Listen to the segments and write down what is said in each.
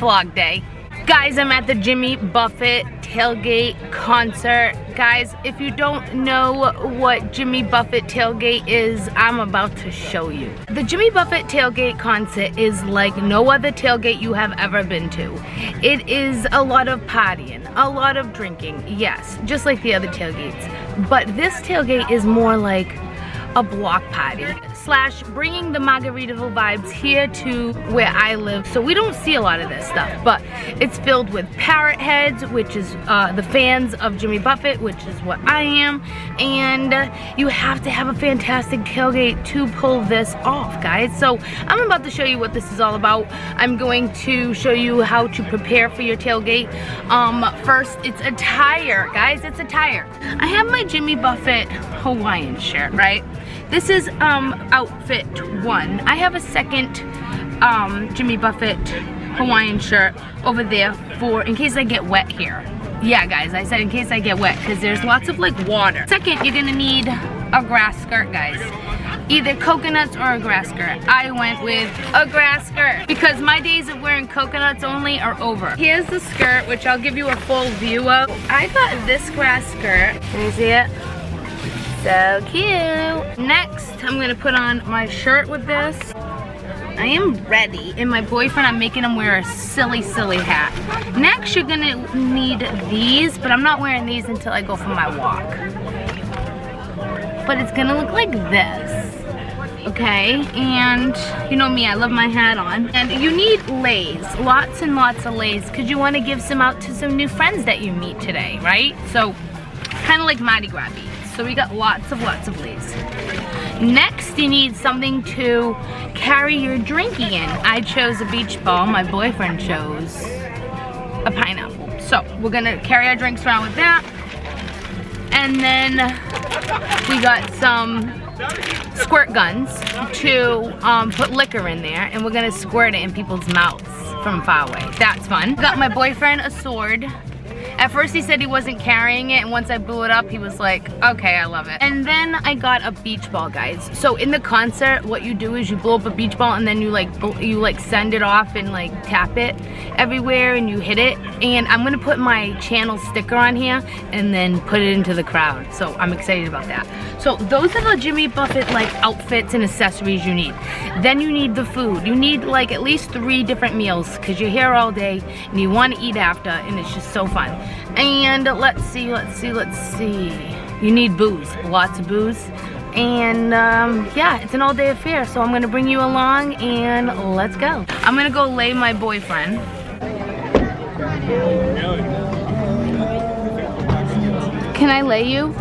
vlog day. Guys, I'm at the Jimmy Buffett Tailgate concert. Guys, if you don't know what Jimmy Buffett Tailgate is, I'm about to show you. The Jimmy Buffett Tailgate concert is like no other tailgate you have ever been to. It is a lot of partying, a lot of drinking, yes, just like the other tailgates. But this tailgate is more like a block party slash bringing the Margaritaville vibes here to where I live. So we don't see a lot of this stuff, but it's filled with Parrot heads, which is the fans of Jimmy Buffett, which is what I am. And you have to have a fantastic tailgate to pull this off, guys. So I'm about to show you what this is all about. I'm going to show you how to prepare for your tailgate. First, it's attire, guys. It's attire. I have my Jimmy Buffett Hawaiian shirt, right? This is outfit 1. I have a second Jimmy Buffett Hawaiian shirt over there for in case I get wet here. Yeah, guys, I said in case I get wet because there's lots of like water. Second, you're gonna need a grass skirt, guys. Either coconuts or a grass skirt. I went with a grass skirt because my days of wearing coconuts only are over. Here's the skirt, which I'll give you a full view of. I got this grass skirt. Can you see it? So cute. Next, I'm gonna put on my shirt with this. I am ready. And my boyfriend, I'm making him wear a silly, silly hat. Next, you're gonna need these, but I'm not wearing these until I go for my walk. But it's gonna look like this. Okay, and you know me, I love my hat on. And you need lays, lots and lots of lays, because you wanna give some out to some new friends that you meet today, right? So, kind of like Mardi Gras beads. So we got lots of lays. Next, you need something to carry your drinking in. I chose a beach ball. My boyfriend chose a pineapple. So we're gonna carry our drinks around with that. And then we got some squirt guns to put liquor in there, and we're gonna squirt it in people's mouths from far away. That's fun. Got my boyfriend a sword. At first he said he wasn't carrying it, and once I blew it up, he was like, okay, I love it. And then I got a beach ball, guys. So in the concert, what you do is you blow up a beach ball and then you like send it off and like tap it everywhere and you hit it. And I'm gonna put my channel sticker on here and then put it into the crowd. So I'm excited about that. So those are the Jimmy Buffett like outfits and accessories you need. Then you need the food. You need like at least 3 different meals because you're here all day and you want to eat after, and it's just so fun. And let's see. You need booze, lots of booze. And yeah, it's an all-day affair, so I'm gonna bring you along and let's go. I'm gonna go lay my boyfriend. Can I lay you?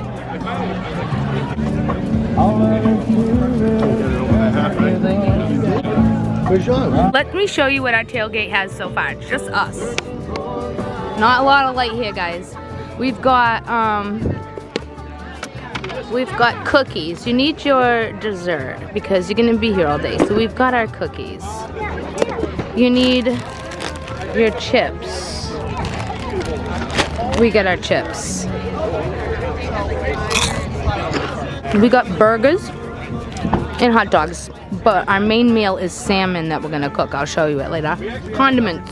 Let me show you what our tailgate has so far. It's just us. Not a lot of light here, guys. We've got cookies. You need your dessert because you're gonna be here all day. So we've got our cookies. You need your chips. We got our chips. We got burgers and hot dogs, but our main meal is salmon that we're gonna cook. I'll show you it later. Condiments.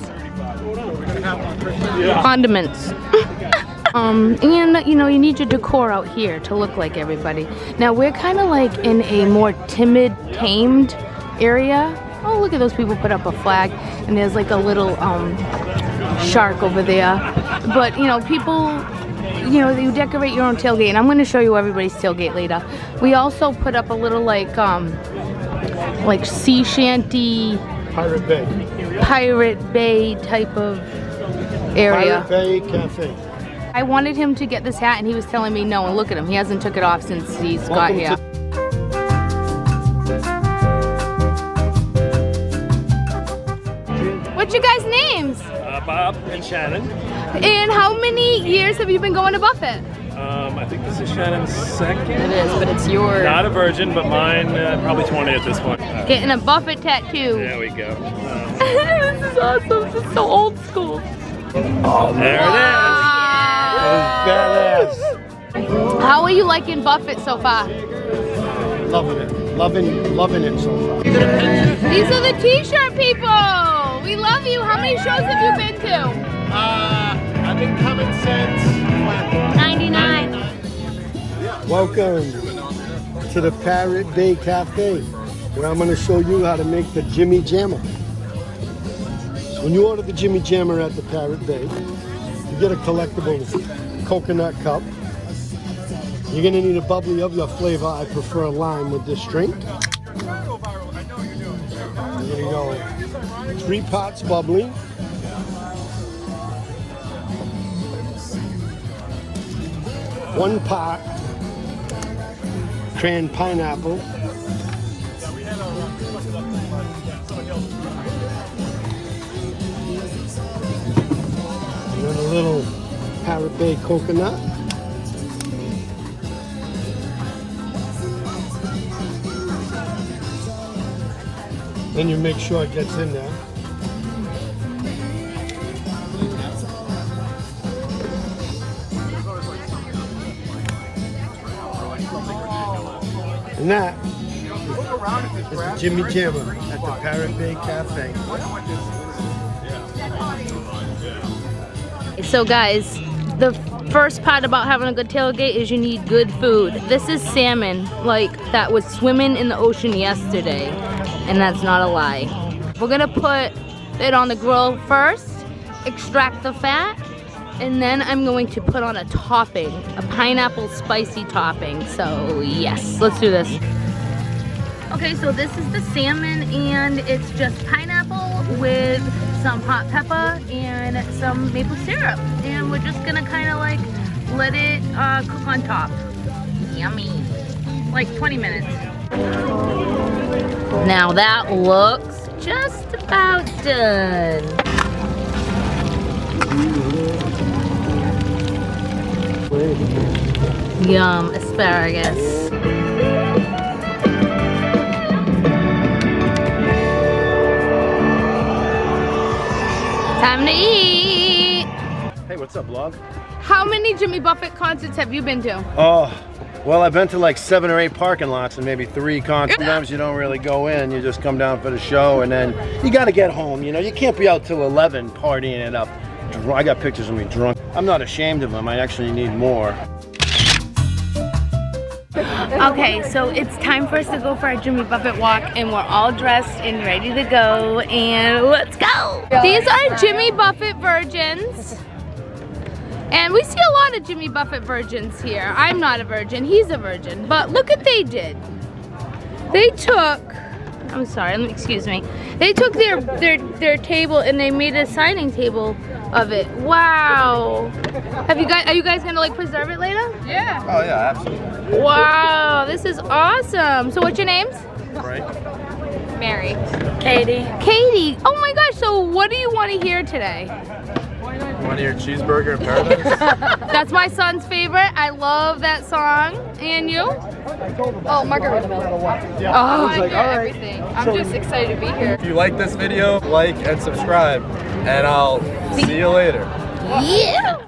And you know, you need your decor out here to look like everybody. Now we're kind of like in a more timid, tamed area. Oh, look at those people put up a flag, and there's like a little shark over there. But you know, people, you know, you decorate your own tailgate, and I'm going to show you everybody's tailgate later. We also put up a little like sea shanty, Pirate Bay type of area. Pirate Bay Cafe. I wanted him to get this hat, and he was telling me no, and look at him. He hasn't took it off since he's got here. What's your guys' names? Bob and Shannon. And how many years have you been going to Buffett? I think this is Shannon's second. It is, but it's yours. Not a virgin, but mine probably 20 at this point. Getting a Buffett tattoo. There we go. This is awesome. This is so old school. Oh, there That was badass. How are you liking Buffett so far? Loving it. Loving it so far. These are the t-shirt people. We love you. How many shows have you been to? I've been coming since when? 99. Welcome to the Parrot Bay Cafe, where I'm going to show you how to make the Jimmy Jammer. So when you order the Jimmy Jammer at the Parrot Bay, you get a collectible coconut cup. You're going to need a bubbly of your flavor. I prefer lime with this drink. There you go. 3 pots bubbly. 1 pot canned pineapple. And then a little Parrot Bay coconut. Then you make sure it gets in there. And that is the Jimmy Jammer at the Parrot Bay Cafe. So guys, the first part about having a good tailgate is you need good food. This is salmon, like that was swimming in the ocean yesterday. And that's not a lie. We're gonna put it on the grill first, extract the fat, and then I'm going to put on a topping, a pineapple spicy topping. So yes, let's do this. Okay, so this is the salmon and it's just pineapple with some hot pepper and some maple syrup. And we're just gonna kind of like let it cook on top. Yummy. Like 20 minutes. Now that looks just about done. Yum, asparagus. Time to eat. Hey, what's up, vlog? How many Jimmy Buffett concerts have you been to? Oh, well, I've been to like 7 or 8 parking lots and maybe 3 concerts. Sometimes you don't really go in, you just come down for the show and then you gotta get home, you know? You can't be out till 11 partying it up. I got pictures of me drunk. I'm not ashamed of them, I actually need more. Okay, so it's time for us to go for our Jimmy Buffett walk and we're all dressed and ready to go and let's go! These are Jimmy Buffett virgins. And we see a lot of Jimmy Buffett virgins here. I'm not a virgin, he's a virgin. But look what they did. They took, I'm sorry, excuse me. They took their table and they made a signing table of it. Wow. Are you guys gonna like preserve it later? Yeah. Oh yeah, absolutely. Wow, this is awesome. So what's your names? Right. Mary. Katie. Katie. Oh my gosh, so what do you want to hear today? Want to hear Cheeseburger in Paradise? That's my son's favorite. I love that song. And you? Oh, Margaret Mill. Oh, I hear everything. I'm just excited to be here. If you like this video, like and subscribe, and I'll see you later. yeah.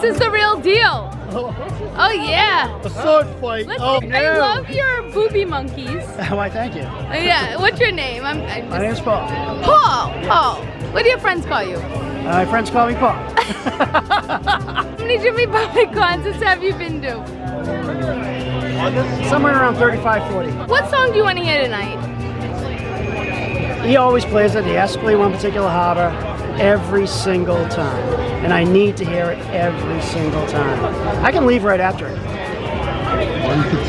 this is the real deal. Oh yeah. A sword fight. Oh, I love your booby monkeys. Why, thank you. Yeah, what's your name? I'm just... My name's Paul. Paul. What do your friends call you? My friends call me Paul. How many Jimmy Buffett concerts have you been to? Somewhere around 35, 40. What song do you want to hear tonight? He always plays it. He has to play one particular harbor every single time. And I need to hear it every single time. I can leave right after it.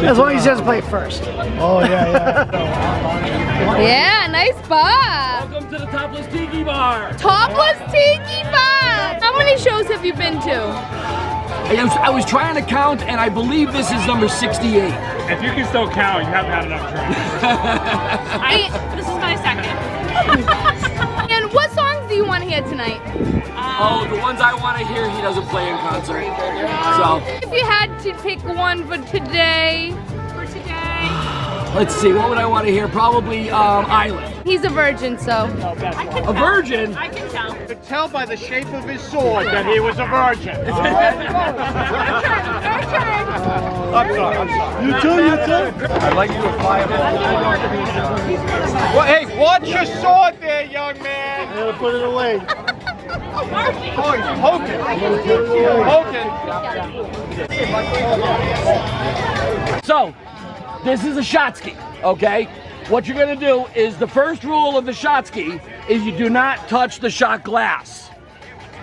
As long as he doesn't play it first. Oh, yeah. Yeah, nice bar. Welcome to the Topless Tiki Bar. Topless Tiki Bar. How many shows have you been to? I was trying to count, and I believe this is number 68. If you can still count, you haven't had enough drinks. This is my second. And what songs do you want to hear tonight? Oh, the ones I want to hear, he doesn't play in concert. So, If you had to pick one for today. let's see, what would I want to hear? Probably Island. He's a virgin, so. A virgin? I can tell. You could tell by the shape of his sword that he was a virgin. I'm sorry. You too. I'd like you to apply it. Well, hey, watch your sword there, young man. I gotta put it away. So, this is a shot ski, okay? What you're gonna do is the first rule of the shot ski is you do not touch the shot glass.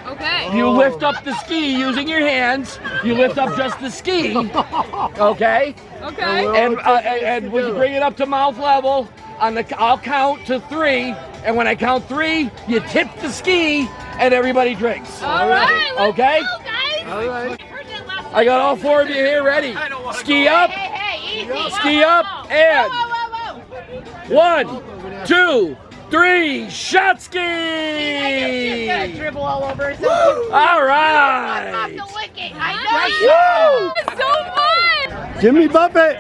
Okay. You lift up the ski using your hands. You lift up just the ski, okay? Okay. And when you bring it up to mouth level, I'll count to 3, and when I count 3, you tip the ski, and everybody drinks. All right. Let's Okay? go, guys. All right. I got all 4 of you here ready. Ski up, ski up, and 1, 2, 3, shot ski! Dribble all over. All right! Woo! It's so fun. Jimmy Buffett.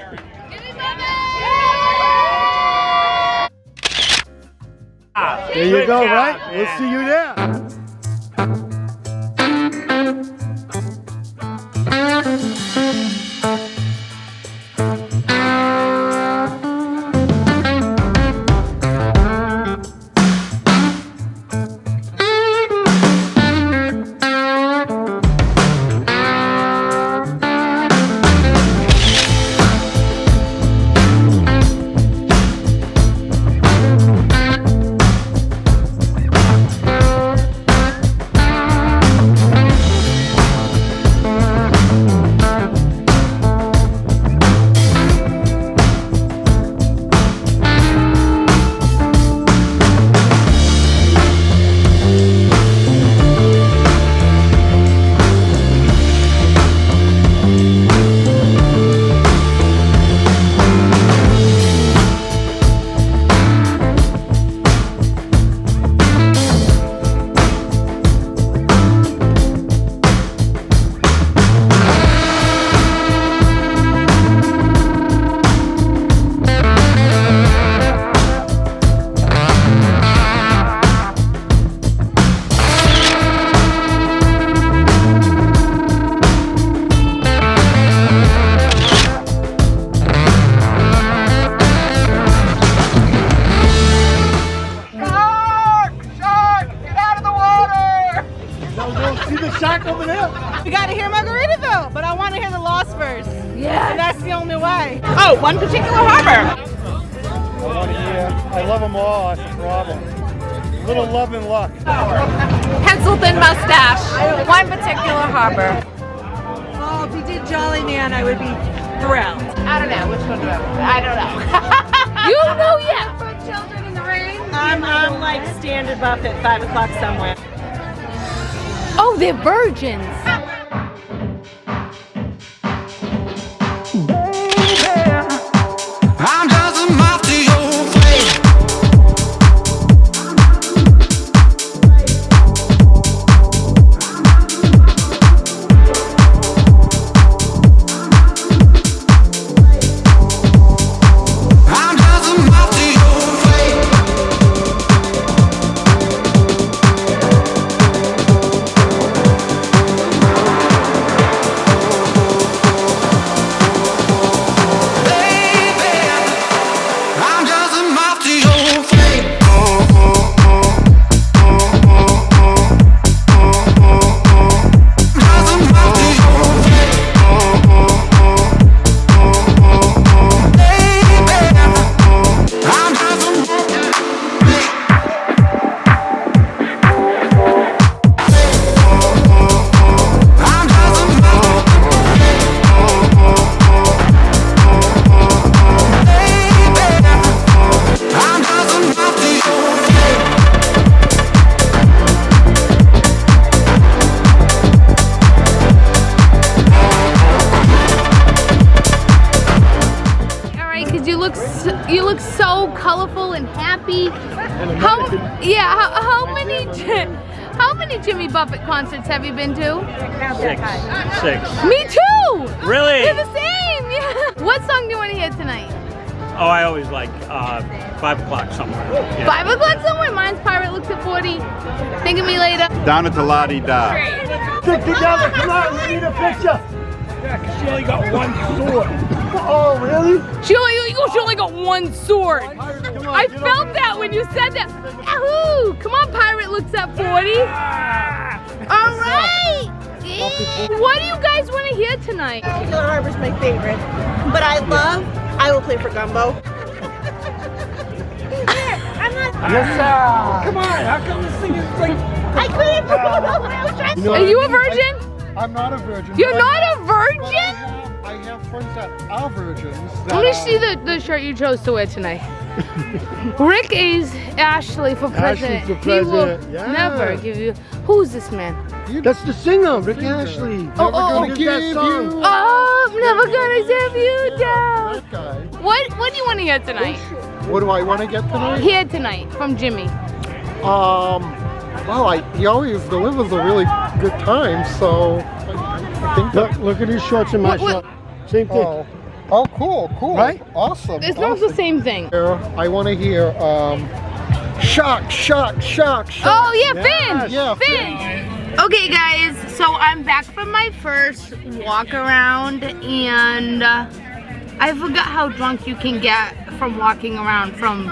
There you go, right? We'll see you there. We gotta hear Margaritaville, but I want to hear the Lost first. Yeah. And that's the only way. Oh, one particular harbor. I love them all, that's the problem. Little love and luck. Pencil thin mustache. One particular harbor. Oh, if you did Jolly Man, I would be thrilled. I don't know. Which one do I don't know. You know yet. For children in the rain. I'm like standard Buffett, 5 o'clock somewhere. Oh, they're virgins. I'm just a moth to your flame. I'm just a moth to your flame. look so colorful and happy. How many Jimmy Buffett concerts have you been to? Six. Me too! Really? We're the same, yeah. What song do you want to hear tonight? Oh, I always like 5 o'clock somewhere. Yeah. 5 o'clock somewhere? Mine's Parrot Looks at 40. Think of me later. Down at the La-Di-Da. Stick together, come on, we need a picture. Yeah, 'cause she only got one sword. Oh, really? She only got one sword. I felt that when you said that. Yahoo! Come on, Pirate Looks at 40. All right. What do you guys want to hear tonight? Pearl Harbor's my favorite, but I will play for Gumbo. Yes, sir. Come on, how come this thing is like... I couldn't put it on when I was trying to. Are you a virgin? I'm not a virgin. You're not a virgin? I have friends that are virgins. Let me see the shirt you chose to wear tonight. Rick is Ashley for president. Ashley for He will president, yeah. never give you. Who's this man? That's the singer, Rick Ashley. Oh, Never gonna give that song. Oh, I'm never gonna give you down. That guy. What do you want to hear tonight? What do I want to get tonight? Here tonight from Jimmy. Well, he always delivers a really good time, so I think that... Look at his shorts and my shorts. Same thing. Oh, cool. Right? Awesome. It's not the same thing. I want to hear shock. Oh yeah, Finn. Yeah, Finn. Okay, guys. So I'm back from my first walk around, and I forgot how drunk you can get from walking around from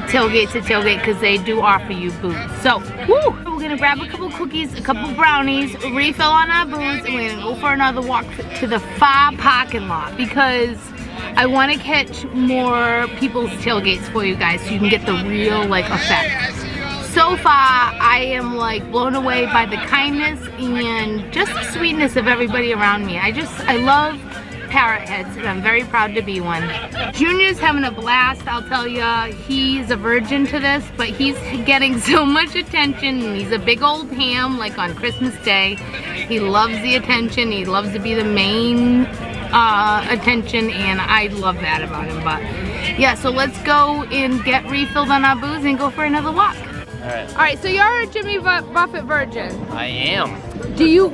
tailgate to tailgate, because they do offer you booze. So, we're gonna grab a couple cookies, a couple brownies, refill on our booze, and we're gonna go for another walk to the far parking lot, because I want to catch more people's tailgates for you guys so you can get the real effect. So far, I am blown away by the kindness and just the sweetness of everybody around me. I love Parrot heads, and I'm very proud to be one. Junior's having a blast, I'll tell ya. He's a virgin to this, but he's getting so much attention, and he's a big old ham on Christmas Day. He loves the attention, he loves to be the main attention, and I love that about him. But yeah, so let's go and get refilled on our booze and go for another walk. Alright, so you're a Jimmy Buffett virgin. I am.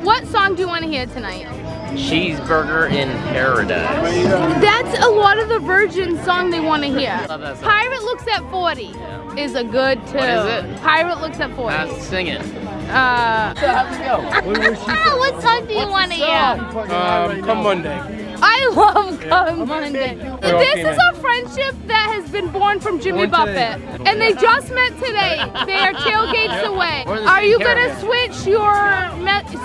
What song do you want to hear tonight? Cheeseburger in Paradise. That's a lot of the virgin song they want to hear. Love that song. Pirate Looks at 40 is a good tune. What is it? Pirate Looks at 40. Sing it. How'd it go? What song do you want to hear? Come Monday. I love Come Monday. This is a friendship that has been born from Jimmy Buffett. And they just met today. They are tailgates away. Are you going to switch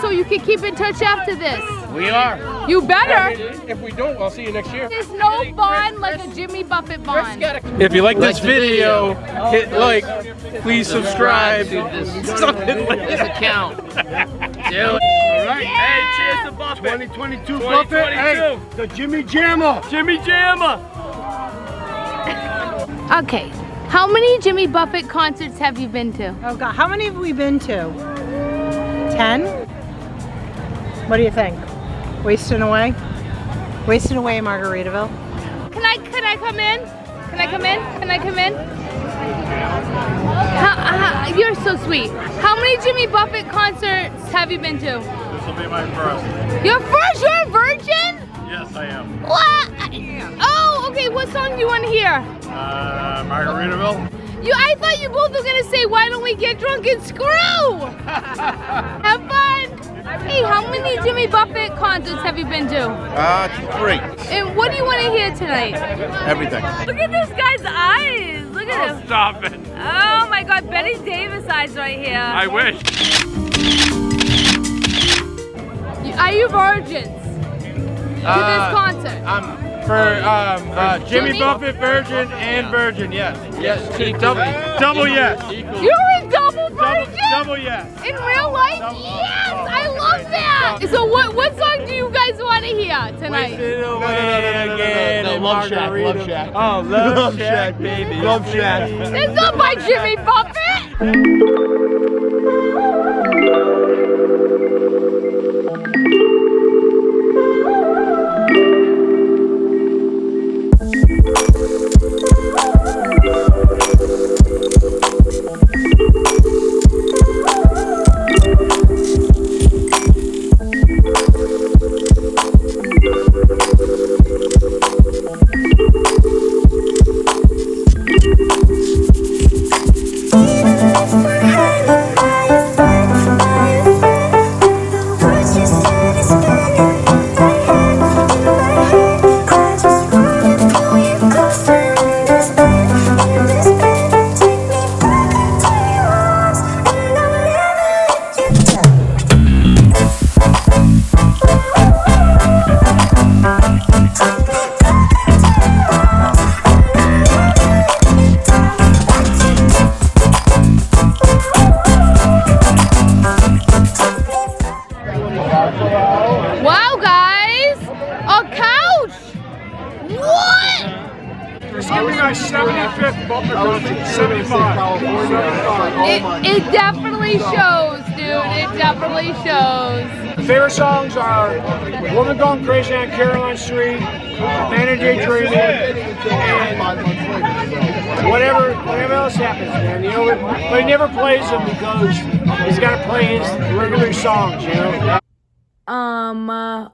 so you can keep in touch after this? We are. You better. If we don't, I'll see you next year. There's no bond like a Jimmy Buffett bond. If you like this video, hit like, please subscribe. Something like this account. Do it. Alright. Hey, cheers to Buffett. 2022 Buffett. Hey, the Jimmy Jammer. Jimmy Jammer. Okay. How many Jimmy Buffett concerts have you been to? Oh God, how many have we been to? 10? What do you think? Wasting away? Wasting away in Margaritaville? Can I come in? Can I come in? Can I come in? You're so sweet. How many Jimmy Buffett concerts have you been to? This will be my first. Your first? You're a virgin? Yes, I am. What? Oh, okay. What song do you want to hear? Margaritaville. I thought you both were gonna say, why don't we get drunk and screw? Have fun. Hey, how many Jimmy Buffett concerts have you been to? 3. And what do you want to hear tonight? Everything. Look at this guy's eyes. Look at him. Stop it. Oh my God, Betty Davis eyes right here. I wish. Are you virgins to this concert? For Jimmy Buffett, virgin and virgin, yes. Yes, double yes. You're a double virgin? Double yes. In real life? Yes, I love that. So what song do you guys want to hear tonight? No, Love Shack, Love Shack. Oh, Love Shack, baby. Love Shack. That's not by Jimmy Buffett. 75th bumper concert. 75. It definitely shows, dude. It definitely shows. Favorite songs are Woman Gone Crazy on Caroline Street, Vanity Dreaming, and whatever else happens, man. You know, but he never plays them because he's got to play his regular songs, you know.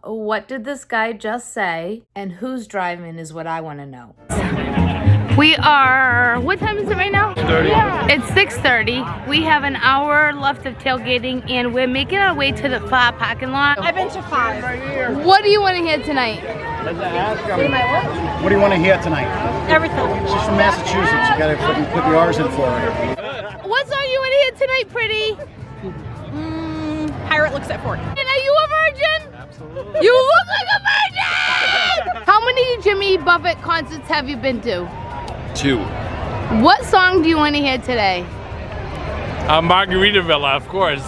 What did this guy just say? And who's driving is what I want to know. We are, what time is it right now? 6:30. Yeah. It's 6:30. We have an hour left of tailgating and we're making our way to the far parking lot. I've been to 5. What do you want to hear tonight? What do you want to hear tonight? Everything. She's from Massachusetts. You gotta fucking put the R's in for her. What song you want to hear tonight, pretty? Parrot looks at 40. And are you a virgin? Absolutely. You look like a virgin! How many Jimmy Buffett concerts have you been to? 2. What song do you want to hear today? Margaritaville, of course.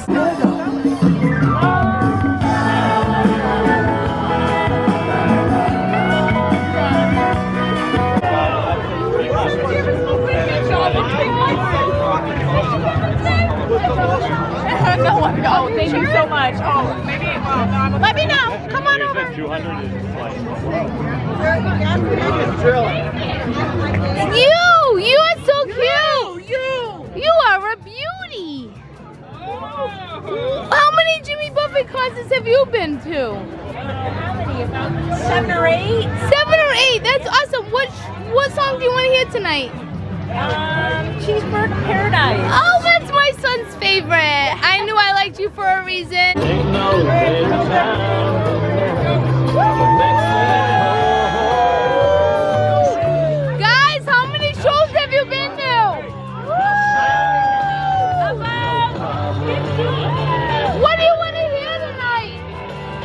Oh, thank you so much. Oh, maybe. Let me know. Come on over. 200 is like. You are so cute. You are a beauty. How many Jimmy Buffett concerts have you been to? 7 or 8. 7 or 8. That's awesome. What song do you want to hear tonight? Cheeseburger Paradise. Oh, that's my son's favorite. I knew I liked you for a reason. Guys, how many shows have you been to? About 15. What do you want to hear tonight?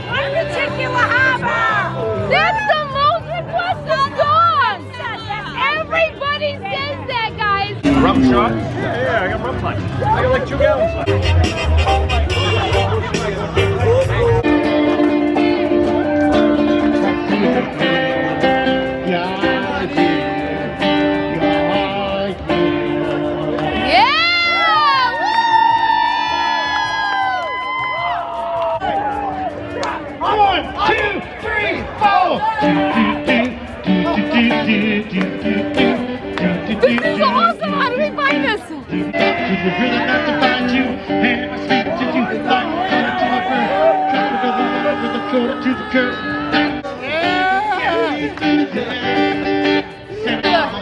One particular harbor. That's the most requested song. Everybody says that, guys. Rum shot? Yeah, I got rum punch. I got like 2 gallons left. This is awesome! How do we find this?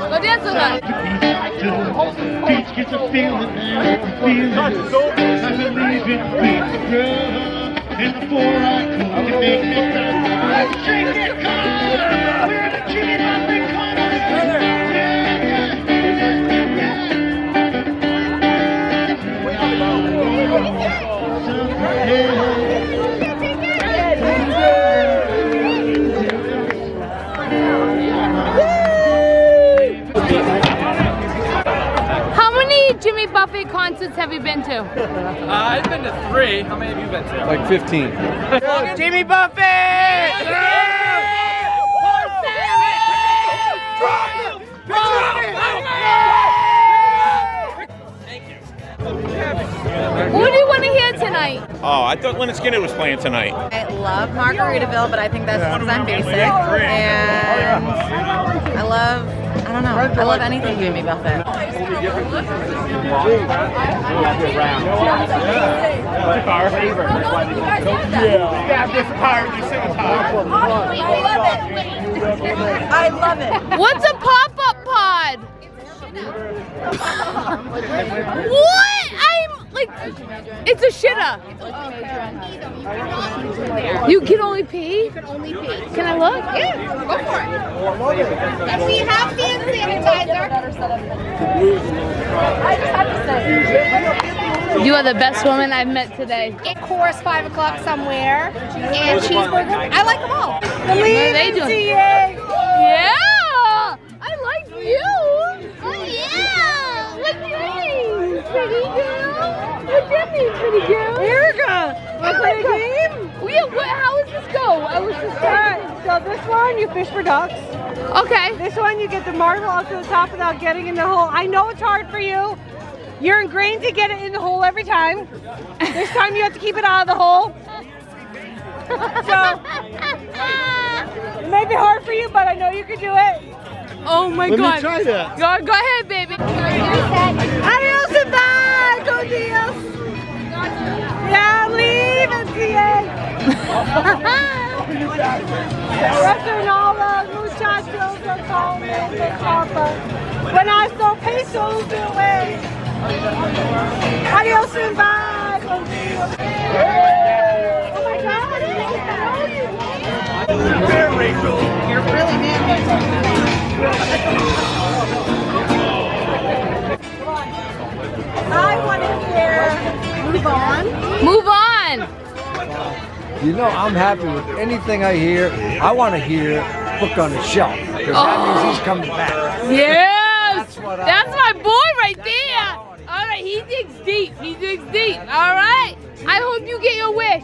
Go dance with us. How many Jimmy Buffett concerts have you been to? I've been to 3. How many have you been to? Like 15. Jimmy Buffett! What do you want to hear tonight? Oh, I thought Leonard Skinner was playing tonight. I love Margaritaville, but I think that's because I'm basic. And I love anything Jimmy Buffett. I love it. What's a pop-up pod? What? I'm like, it's a shitter. You can only pee? You can only pee. Can I look? Yeah, go for it. And we have hand sanitizer. I just have to say. You are the best woman I've met today. Of course, 5 o'clock somewhere. And cheeseburger. I like them all. Believe they do. Yeah. I like you. Oh yeah. Look at me, pretty girl. Look at me, pretty girl. Erica, wanna play a game? How does this go? I was just trying. So this one, you fish for ducks. Okay. This one, you get the marble up to the top without getting in the hole. I know it's hard for you. You're ingrained to get it in the hole every time. This time you have to keep it out of the hole. So, it may be hard for you, but I know you can do it. Oh my God. Let me try that. Go ahead, baby. Adios and bye. Go Dios. Yeah, leave and see it. Western all the muchachos are calling me the papa. When I saw pesos away. Adios and bye. Go Dios. Oh my God. You're really man. I want to hear Move On. Move on. You know, I'm happy with anything I hear. I want to hear Book on the Shelf, because that means he's coming back. Yes. That's my boy right there. All right, he digs deep. He digs deep. All right. I hope you get your wish.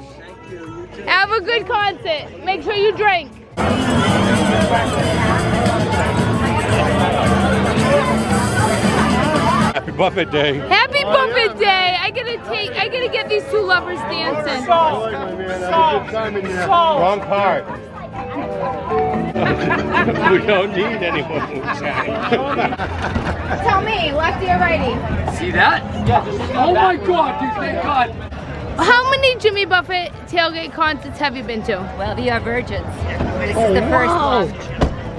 Have a good concert. Make sure you drink. Happy Buffett Day. Happy Buffett Day. I gotta get these two lovers dancing. Wrong part. We don't need anyone. Tell me, lefty or righty? See that? Oh my God, dude, thank God. How many Jimmy Buffett tailgate concerts have you been to? Well, we are virgins. This is the first one.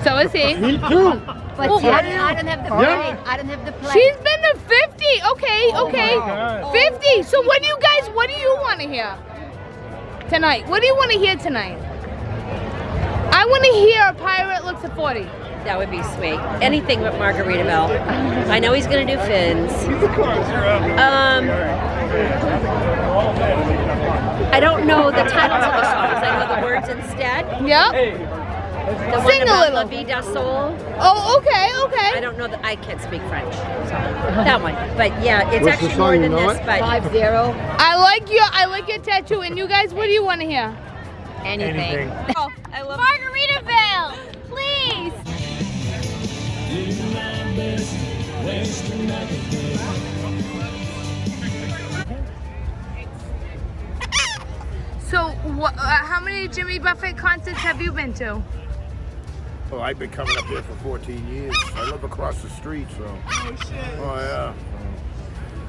So is he. Me too. But Well, see, I don't have the plate. Yeah. I don't have the plate. She's been to 50. Okay. 50. So what do you want to hear tonight? What do you want to hear tonight? I want to hear a Pirate Looks at 40. That would be sweet. Anything but Margaritaville. I know he's going to do fins. I don't know the titles of the songs. I know the words instead. Yep. The Sing one about a little. La Vie da Soul. Oh, okay. I don't know that I can't speak French. So that one. But yeah, it's What's the actually song, more you than know this. it? But 5-0. I like your tattoo. And you guys, what do you want to hear? Anything. Oh, I love Margaritaville, please. So, how many Jimmy Buffett concerts have you been to? Oh, I've been coming up here for 14 years. I live across the street, so. Oh, shit. Oh,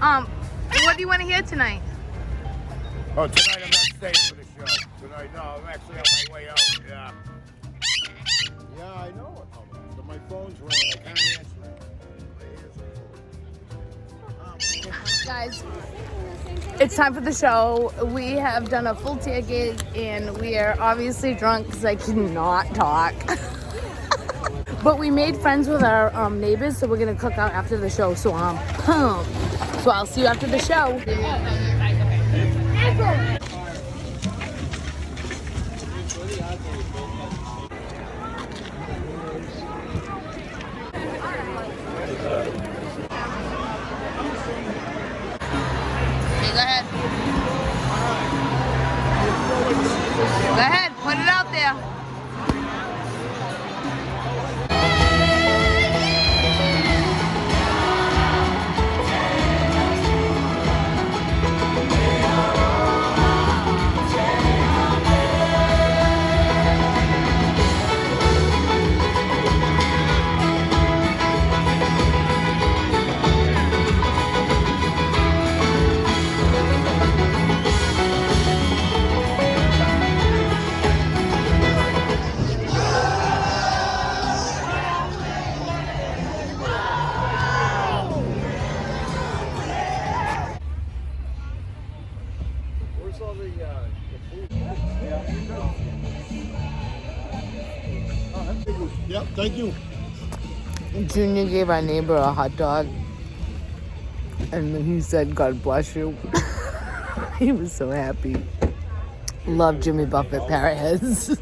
yeah. What do you want to hear tonight? Oh, tonight I'm not staying for the show. Tonight, no, I'm actually on my way out, yeah. Yeah, I know it. But my phone's ringing, I can't answer it. Guys, it's time for the show. We have done a full tailgate and we are obviously drunk because I cannot talk. But we made friends with our neighbors, so we're gonna cook out after the show. So I'm pumped. So I'll see you after the show. Go ahead, put it out there. Yep, thank you. Junior gave our neighbor a hot dog and he said, God bless you. He was so happy. Love Jimmy Buffett, Parrot has.